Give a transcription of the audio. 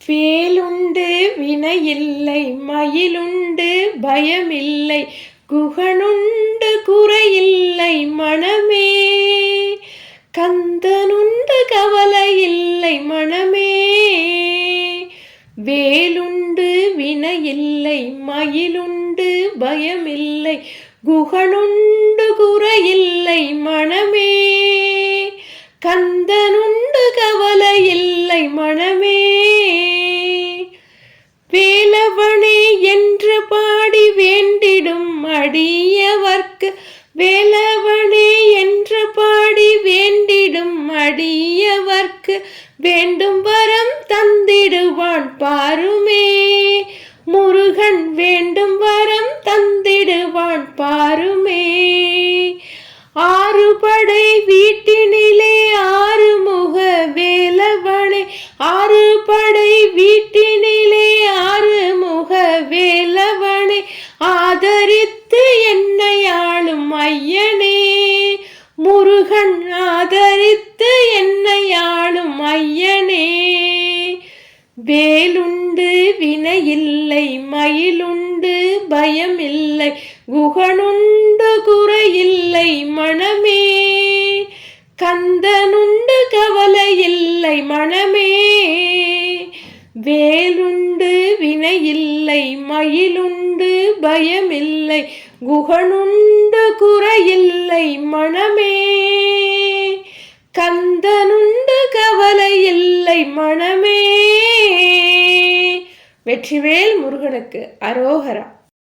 வேலுண்டு வினையில்லை மயிலுண்டு பயமில்லை குகனுண்டு குறையில்லை மனமே. கந்தனுண்டு கவலையில்லை மனமே. வேலுண்டு வினையில்லை மயிலுண்டு பயமில்லை குகனுண்டு குறையில்லை மனமே. கந்தனுண்டு கவலையில்லை மனமே. வேலவனே என்று பாடி வேண்டிடும் அடியவர்க்கு வேலவனே என்று பாடி வேண்டிடும் அடியவர்க்கு வேண்டும் வரம் தந்திடுவான் பாருமே. முருகன் வேண்டும் வரம் தந்திடுவான் பாருமே. ஆறுபடை வீட்டினிலே ஆறுமுக வேலவனே ஆறுபடை வீட்டினிலே ஆறுமுக வேலவனே ஆதரித்து என்னை ஆளும் ஐயனே. முருகன் ஆதரித்து என்னை ஆளும் ஐயனே. வேலுண்டு வினையில்லை மயிலுண்டு பயமில்லை குகனுண்டு குறையில்லை மனமே. கந்தனுண்டு கவலையில்லை மனமே. வேலுண்டு வினையில்லை மயிலுண்டு பயமில்லை குகனுண்டு குறையில்லை மனமே. கந்தனுண்டு கவலையில்லை மனமே. வெற்றிவேல் முருகனுக்கு அரோகரா.